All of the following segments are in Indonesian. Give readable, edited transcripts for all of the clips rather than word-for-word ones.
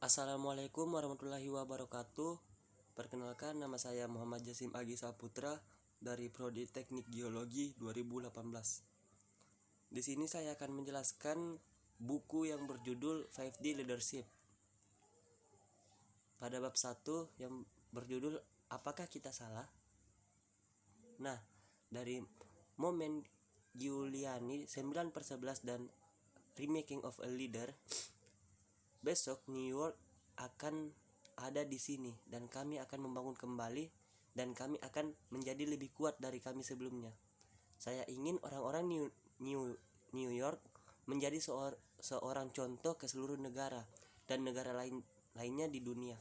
Assalamualaikum warahmatullahi wabarakatuh. Perkenalkan, nama saya Muhammad Jasim Agi Saputra dari Prodi Teknik Geologi 2018. Di sini saya akan menjelaskan buku yang berjudul 5D Leadership. Pada bab 1 yang berjudul Apakah Kita Salah? Nah, dari momen Giuliani 9/11 dan Remaking of a Leader, besok New York akan ada di sini dan kami akan membangun kembali dan kami akan menjadi lebih kuat dari kami sebelumnya. Saya ingin orang-orang New York menjadi seorang contoh ke seluruh negara dan negara lainnya di dunia.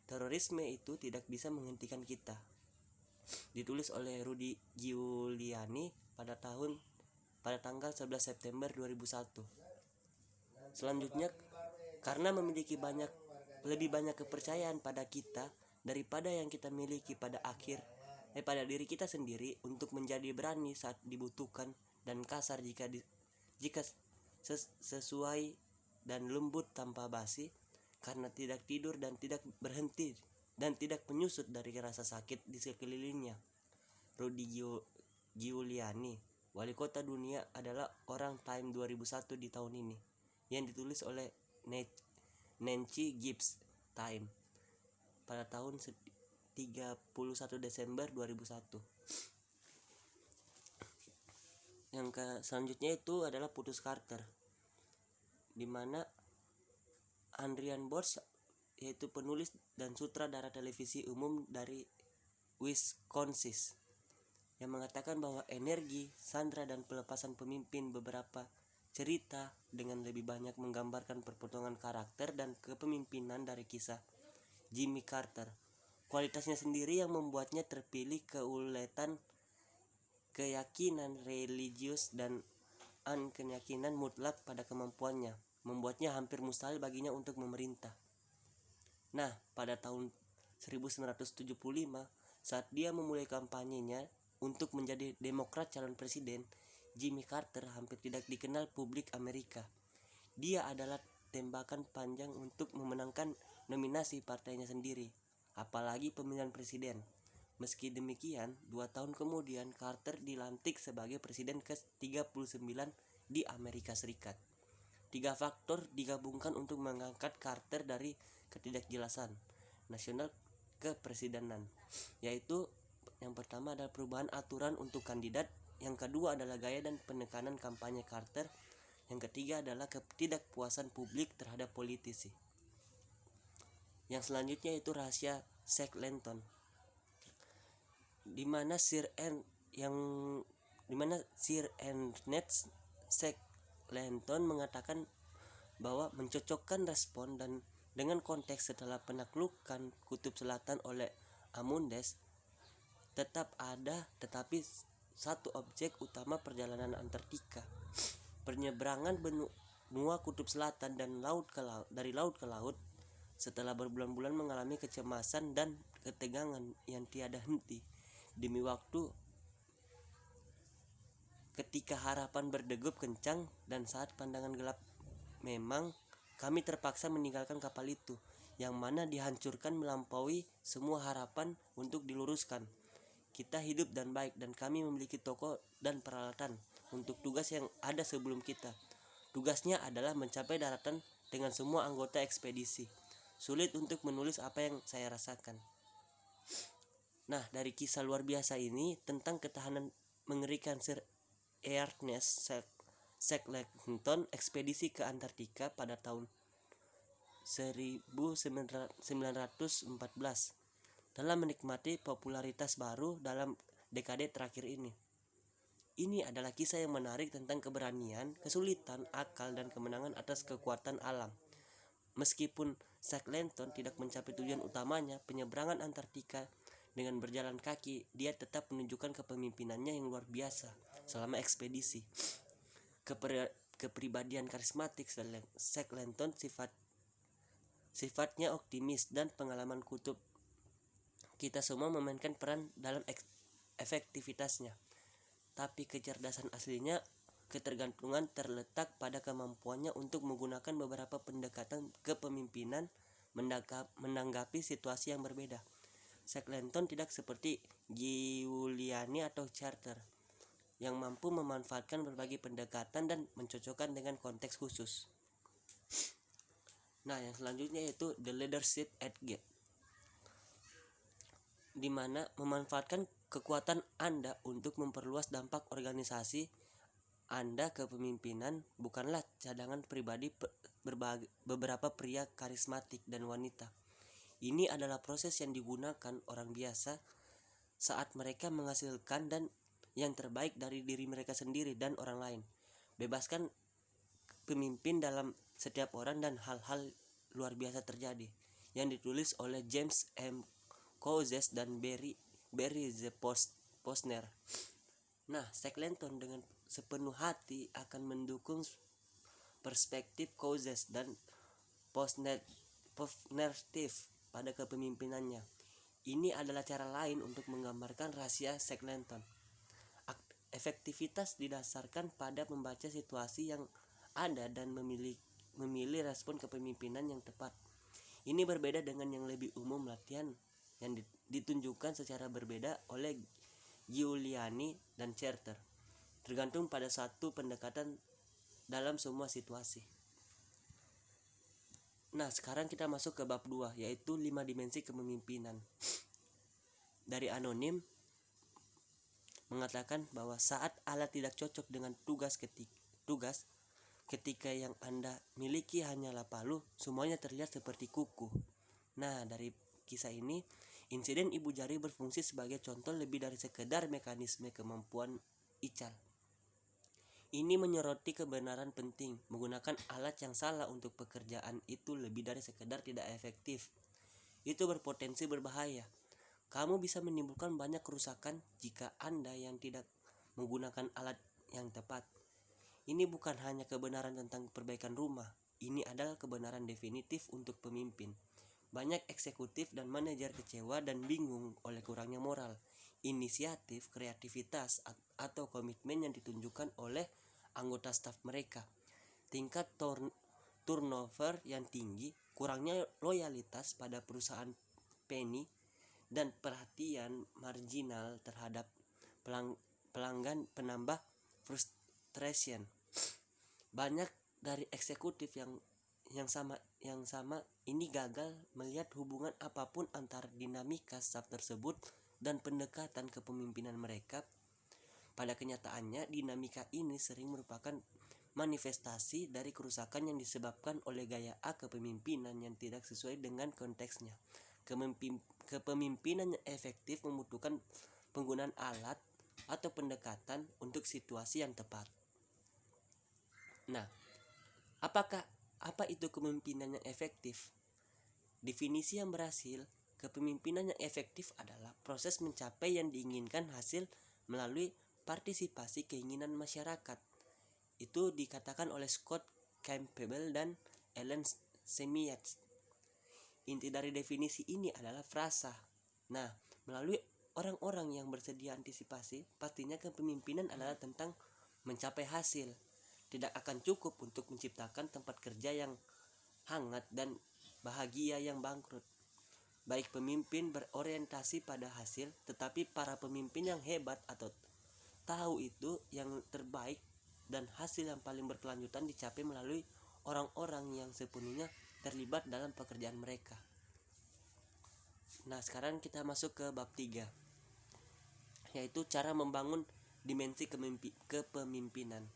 Terorisme itu tidak bisa menghentikan kita. Ditulis oleh Rudy Giuliani pada tanggal 11 September 2001. Selanjutnya, karena memiliki lebih banyak kepercayaan pada kita daripada yang kita miliki pada diri kita sendiri, untuk menjadi berani saat dibutuhkan dan kasar jika sesuai, dan lembut tanpa basi, karena tidak tidur dan tidak berhenti dan tidak menyusut dari rasa sakit di sekelilingnya. Rudy Giuliani, wali kota dunia, adalah orang Time 2001 di tahun ini, yang ditulis oleh Nancy Gibbs Time pada tahun 31 Desember 2001. Yang selanjutnya itu adalah Putus Carter, di mana Adrian Bose, yaitu penulis dan sutradara televisi umum dari Wisconsin, yang mengatakan bahwa energi, sandra, dan pelepasan pemimpin beberapa cerita dengan lebih banyak menggambarkan perpotongan karakter dan kepemimpinan dari kisah Jimmy Carter. Kualitasnya sendiri yang membuatnya terpilih, keuletan, keyakinan religius, dan keyakinan mutlak pada kemampuannya, membuatnya hampir mustahil baginya untuk memerintah. Nah, pada tahun 1975, saat dia memulai kampanyenya untuk menjadi Demokrat calon presiden, Jimmy Carter hampir tidak dikenal publik Amerika. Dia adalah tembakan panjang untuk memenangkan nominasi partainya sendiri, apalagi pemilihan presiden. Meski demikian, 2 tahun kemudian Carter dilantik sebagai presiden ke-39 di Amerika Serikat. 3 faktor digabungkan untuk mengangkat Carter dari ketidakjelasan nasional ke presidenan, yaitu yang pertama adalah perubahan aturan untuk kandidat, yang kedua adalah gaya dan penekanan kampanye Carter, yang ketiga adalah ketidakpuasan publik terhadap politisi. Yang selanjutnya itu rahasia Shackleton, di mana Sir Ernest Shackleton mengatakan bahwa mencocokkan respon dan dengan konteks setelah penaklukan Kutub Selatan oleh Amundes tetapi satu objek utama perjalanan Antartika, penyeberangan benua Kutub Selatan dan dari laut ke laut. Setelah berbulan-bulan mengalami kecemasan dan ketegangan yang tiada henti demi waktu, ketika harapan berdegup kencang dan saat pandangan gelap, memang kami terpaksa meninggalkan kapal itu, yang mana dihancurkan melampaui semua harapan untuk diluruskan. Kita hidup dan baik, dan kami memiliki toko dan peralatan untuk tugas yang ada sebelum kita. Tugasnya adalah mencapai daratan dengan semua anggota ekspedisi. Sulit untuk menulis apa yang saya rasakan. Nah, dari kisah luar biasa ini tentang ketahanan mengerikan Sir Ernest Shackleton ekspedisi ke Antartika pada tahun 1914, dalam menikmati popularitas baru dalam dekade terakhir ini. Ini adalah kisah yang menarik tentang keberanian, kesulitan, akal, dan kemenangan atas kekuatan alam. Meskipun Shackleton tidak mencapai tujuan utamanya, penyeberangan Antartika dengan berjalan kaki, dia tetap menunjukkan kepemimpinannya yang luar biasa selama ekspedisi. Kepribadian karismatik Shackleton, sifatnya optimis, dan pengalaman kutub kita semua memainkan peran dalam efektivitasnya. Tapi kecerdasan aslinya ketergantungan terletak pada kemampuannya untuk menggunakan beberapa pendekatan kepemimpinan menanggapi situasi yang berbeda. Shackleton tidak seperti Giuliani atau Charter yang mampu memanfaatkan berbagai pendekatan dan mencocokkan dengan konteks khusus. Nah, yang selanjutnya yaitu the leadership at gate, di mana memanfaatkan kekuatan Anda untuk memperluas dampak organisasi Anda. Kepemimpinan bukanlah cadangan pribadi beberapa pria karismatik dan wanita. Ini adalah proses yang digunakan orang biasa saat mereka menghasilkan dan yang terbaik dari diri mereka sendiri dan orang lain. Bebaskan pemimpin dalam setiap orang dan hal-hal luar biasa terjadi. Yang ditulis oleh James M. Couzes dan Barry Z. Posner. Nah, Shackleton dengan sepenuh hati akan mendukung perspektif Couzes dan Posner pada kepemimpinannya. Ini adalah cara lain untuk menggambarkan rahasia Shackleton. Efektivitas didasarkan pada membaca situasi yang ada dan memilih respon kepemimpinan yang tepat. Ini berbeda dengan yang lebih umum latihan yang ditunjukkan secara berbeda oleh Giuliani dan Charter, tergantung pada satu pendekatan dalam semua situasi. Nah, sekarang kita masuk ke bab 2, yaitu 5 dimensi kepemimpinan. Dari Anonim mengatakan bahwa saat alat tidak cocok dengan tugas ketika yang Anda miliki hanyalah palu, semuanya terlihat seperti kuku. Nah, dari kisah ini, insiden ibu jari berfungsi sebagai contoh lebih dari sekedar mekanisme kemampuan ical. Ini menyoroti kebenaran penting. Menggunakan alat yang salah untuk pekerjaan itu lebih dari sekedar tidak efektif. Itu berpotensi berbahaya. Kamu bisa menimbulkan banyak kerusakan jika Anda yang tidak menggunakan alat yang tepat. Ini bukan hanya kebenaran tentang perbaikan rumah. Ini adalah kebenaran definitif untuk pemimpin. Banyak eksekutif dan manajer kecewa dan bingung oleh kurangnya moral, inisiatif, kreativitas, atau komitmen yang ditunjukkan oleh anggota staf mereka. Tingkat turnover yang tinggi, kurangnya loyalitas pada perusahaan penny, dan perhatian marginal terhadap pelanggan penambah frustration. Banyak dari eksekutif yang sama ini gagal melihat hubungan apapun antara dinamika staf tersebut dan pendekatan kepemimpinan mereka. Pada kenyataannya, dinamika ini sering merupakan manifestasi dari kerusakan yang disebabkan oleh gaya kepemimpinan yang tidak sesuai dengan konteksnya. Kepemimpinan yang efektif membutuhkan penggunaan alat atau pendekatan untuk situasi yang tepat. Nah, apa itu kepemimpinan yang efektif? Definisi yang berhasil, kepemimpinan yang efektif adalah proses mencapai yang diinginkan hasil melalui partisipasi keinginan masyarakat. Itu dikatakan oleh Scott Campbell dan Ellen Semiats. Inti dari definisi ini adalah frasa. Nah, melalui orang-orang yang bersedia antisipasi, pastinya kepemimpinan adalah tentang mencapai hasil. Tidak akan cukup untuk menciptakan tempat kerja yang hangat dan bahagia yang bangkrut. Baik pemimpin berorientasi pada hasil, tetapi para pemimpin yang hebat atau tahu itu yang terbaik dan hasil yang paling berkelanjutan dicapai melalui orang-orang yang sepenuhnya terlibat dalam pekerjaan mereka. Nah, sekarang kita masuk ke bab 3, yaitu cara membangun dimensi kepemimpinan.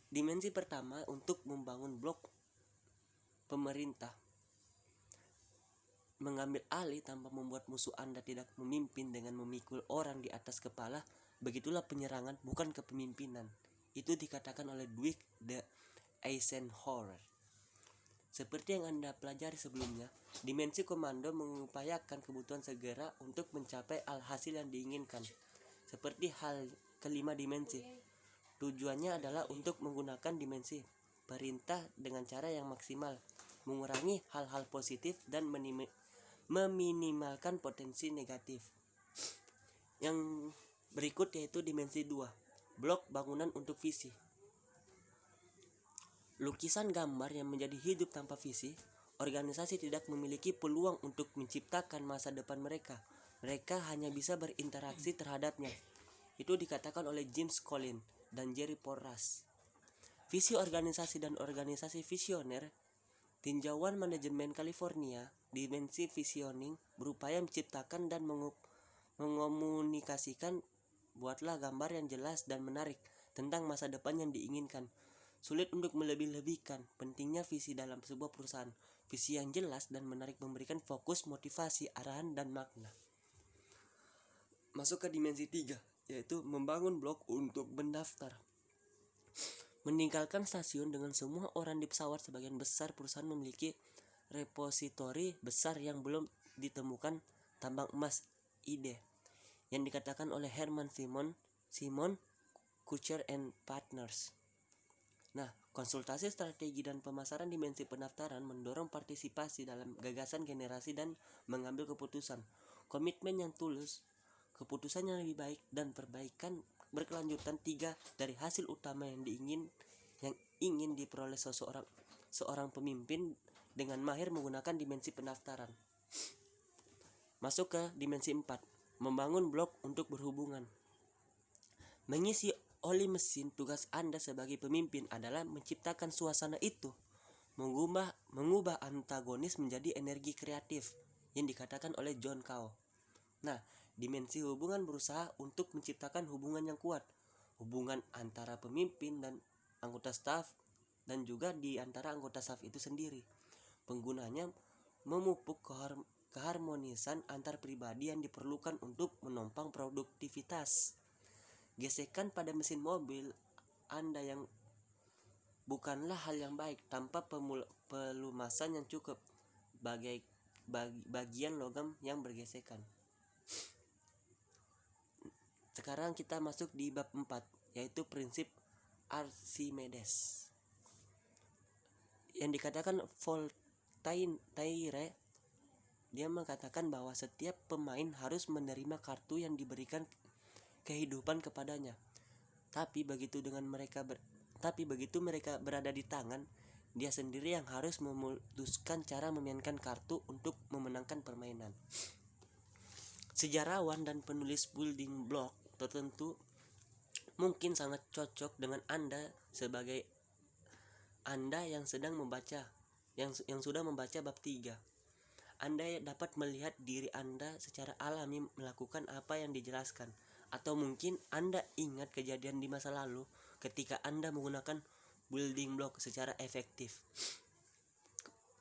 Dimensi pertama untuk membangun blok pemerintah. Mengambil alih tanpa membuat musuh Anda tidak memimpin dengan memikul orang di atas kepala, begitulah penyerangan, bukan kepemimpinan. Itu dikatakan oleh Dwight D. Eisenhower. Seperti yang Anda pelajari sebelumnya, dimensi komando mengupayakan kebutuhan segera untuk mencapai hasil yang diinginkan. Seperti hal kelima dimensi, tujuannya adalah untuk menggunakan dimensi perintah dengan cara yang maksimal, mengurangi hal-hal positif dan meminimalkan potensi negatif. Yang berikut yaitu dimensi 2, Blok bangunan untuk visi. Lukisan gambar yang menjadi hidup tanpa visi, organisasi tidak memiliki peluang untuk menciptakan masa depan mereka. Mereka hanya bisa berinteraksi terhadapnya. Itu dikatakan oleh James Collins dan Jerry Porras. Visi organisasi dan organisasi visioner. Tinjauan manajemen California, dimensi visioning berupaya menciptakan dan mengomunikasikan. Buatlah gambar yang jelas dan menarik tentang masa depan yang diinginkan. Sulit untuk melebih-lebihkan pentingnya visi dalam sebuah perusahaan. Visi yang jelas dan menarik memberikan fokus, motivasi, arahan, dan makna. Masuk ke dimensi 3, yaitu membangun blok untuk mendaftar. Meninggalkan stasiun dengan semua orang di pesawat. Sebagian besar perusahaan memiliki repositori besar yang belum ditemukan tambang emas ide yang dikatakan oleh Herman Simon Kucher and Partners. Nah, konsultasi strategi dan pemasaran dimensi pendaftaran mendorong partisipasi dalam gagasan generasi dan mengambil keputusan. Komitmen yang tulus, keputusan yang lebih baik, dan perbaikan berkelanjutan. 3 dari hasil utama yang ingin diperoleh seorang pemimpin dengan mahir menggunakan dimensi pendaftaran. Masuk ke dimensi 4, membangun blok untuk berhubungan. Mengisi oli mesin. Tugas Anda sebagai pemimpin adalah menciptakan suasana itu, mengubah antagonis menjadi energi kreatif yang dikatakan oleh John Cao. Nah, dimensi hubungan berusaha untuk menciptakan hubungan yang kuat, hubungan antara pemimpin dan anggota staf, dan juga di antara anggota staf itu sendiri. Penggunanya memupuk keharmonisan antar pribadi yang diperlukan untuk menopang produktivitas. Gesekan pada mesin mobil Anda yang bukanlah hal yang baik tanpa pelumasan yang cukup bagian logam yang bergesekan. Sekarang kita masuk di bab 4, yaitu prinsip Archimedes. Yang dikatakan Voltaire, dia mengatakan bahwa setiap pemain harus menerima kartu yang diberikan kehidupan kepadanya. Tapi begitu mereka berada di tangan, dia sendiri yang harus memutuskan cara memainkan kartu untuk memenangkan permainan. Sejarawan dan penulis building block tertentu mungkin sangat cocok dengan Anda sebagai Anda yang sedang membaca yang sudah membaca bab 3. Anda dapat melihat diri Anda secara alami melakukan apa yang dijelaskan, atau mungkin Anda ingat kejadian di masa lalu ketika Anda menggunakan building block secara efektif.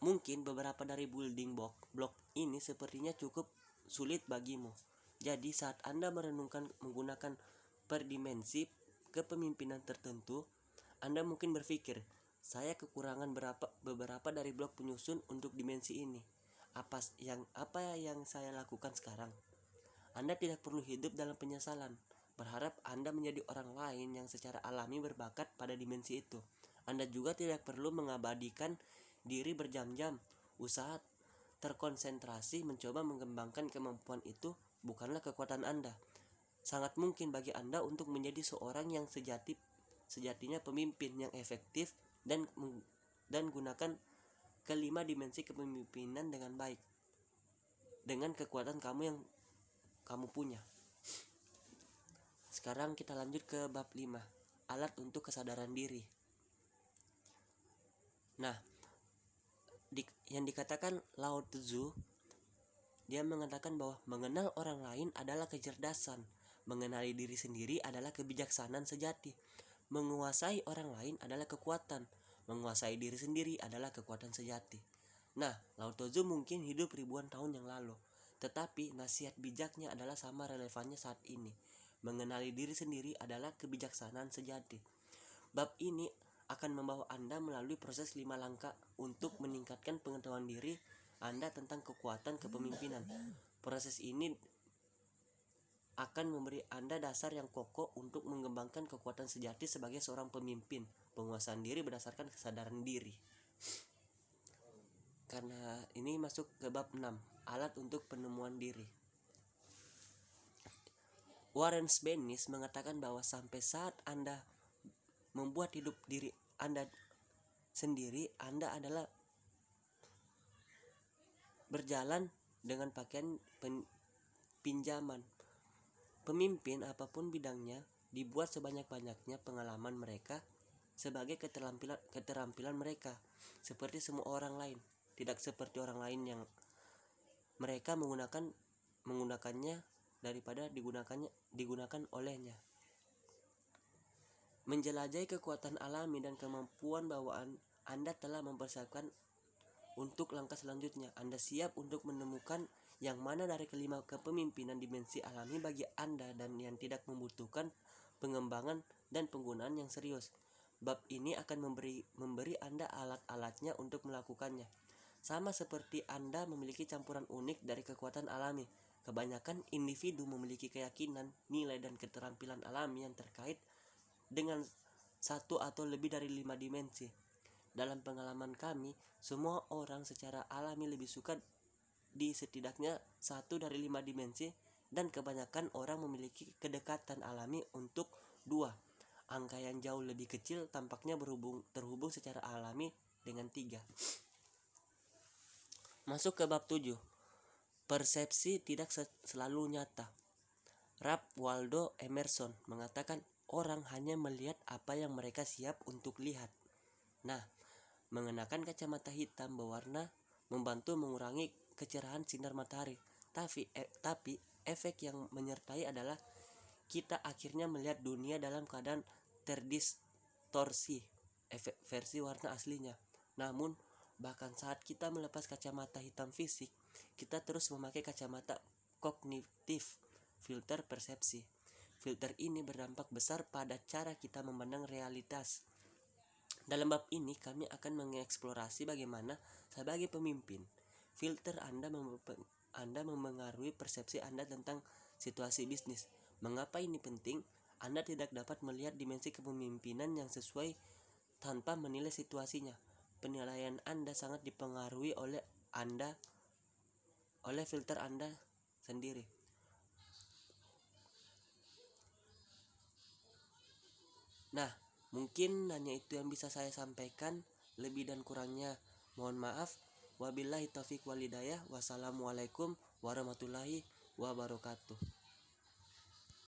Mungkin beberapa dari building block ini sepertinya cukup sulit bagimu. Jadi saat Anda merenungkan menggunakan perdimensi kepemimpinan tertentu, Anda mungkin berpikir, saya kekurangan beberapa dari blok penyusun untuk dimensi ini. Apa yang saya lakukan sekarang? Anda tidak perlu hidup dalam penyesalan, berharap Anda menjadi orang lain yang secara alami berbakat pada dimensi itu. Anda juga tidak perlu mengabadikan diri berjam-jam. Usaha terkonsentrasi mencoba mengembangkan kemampuan itu bukanlah kekuatan Anda. Sangat mungkin bagi Anda untuk menjadi seorang yang sejatinya pemimpin yang efektif dan gunakan kelima dimensi kepemimpinan dengan baik dengan kekuatan kamu yang kamu punya. Sekarang kita lanjut ke bab 5, alat untuk kesadaran diri. Nah, yang dikatakan Lao Tzu, dia mengatakan bahwa mengenal orang lain adalah kecerdasan, mengenali diri sendiri adalah kebijaksanaan sejati, menguasai orang lain adalah kekuatan, menguasai diri sendiri adalah kekuatan sejati. Nah, Lao Tzu mungkin hidup ribuan tahun yang lalu, tetapi nasihat bijaknya adalah sama relevannya saat ini. Mengenali diri sendiri adalah kebijaksanaan sejati. Bab ini akan membawa Anda melalui proses 5 langkah untuk meningkatkan pengetahuan diri Anda tentang kekuatan kepemimpinan. Proses ini akan memberi Anda dasar yang kokoh untuk mengembangkan kekuatan sejati sebagai seorang pemimpin. Penguasaan diri berdasarkan kesadaran diri. Karena ini masuk ke bab 6, alat untuk penemuan diri. Warren Bennis mengatakan bahwa sampai saat Anda membuat hidup diri Anda sendiri, Anda adalah berjalan dengan pakaian pinjaman. Pemimpin apapun bidangnya dibuat sebanyak-banyaknya pengalaman mereka sebagai keterampilan mereka, seperti semua orang lain, tidak seperti orang lain yang mereka menggunakannya daripada digunakan olehnya. Menjelajahi kekuatan alami dan kemampuan bawaan Anda telah mempersiapkan untuk langkah selanjutnya. Anda siap untuk menemukan yang mana dari kelima kepemimpinan dimensi alami bagi Anda dan yang tidak membutuhkan pengembangan dan penggunaan yang serius. Bab ini akan memberi Anda alat-alatnya untuk melakukannya. Sama seperti Anda memiliki campuran unik dari kekuatan alami. Kebanyakan individu memiliki keyakinan, nilai, dan keterampilan alami yang terkait dengan satu atau lebih dari 5 dimensi. Dalam pengalaman kami, semua orang secara alami lebih suka di setidaknya satu dari 5 dimensi, dan kebanyakan orang memiliki kedekatan alami untuk 2. Angka yang jauh lebih kecil tampaknya terhubung secara alami dengan 3. Masuk ke bab 7. Persepsi tidak selalu nyata. Ralph Waldo Emerson mengatakan orang hanya melihat apa yang mereka siap untuk lihat. Nah, mengenakan kacamata hitam berwarna membantu mengurangi kecerahan sinar matahari. Tapi efek yang menyertai adalah kita akhirnya melihat dunia dalam keadaan terdistorsi versi warna aslinya. Namun, bahkan saat kita melepas kacamata hitam fisik, kita terus memakai kacamata kognitif, filter persepsi. Filter ini berdampak besar pada cara kita memandang realitas. Dalam bab ini kami akan mengeksplorasi bagaimana sebagai pemimpin, filter Anda memengaruhi persepsi Anda tentang situasi bisnis. Mengapa ini penting? Anda tidak dapat melihat dimensi kepemimpinan yang sesuai tanpa menilai situasinya. Penilaian Anda sangat dipengaruhi oleh filter Anda sendiri. Nah, mungkin hanya itu yang bisa saya sampaikan. Lebih dan kurangnya mohon maaf. Wabillahi taufiq walhidayah. Wassalamualaikum warahmatullahi wabarakatuh.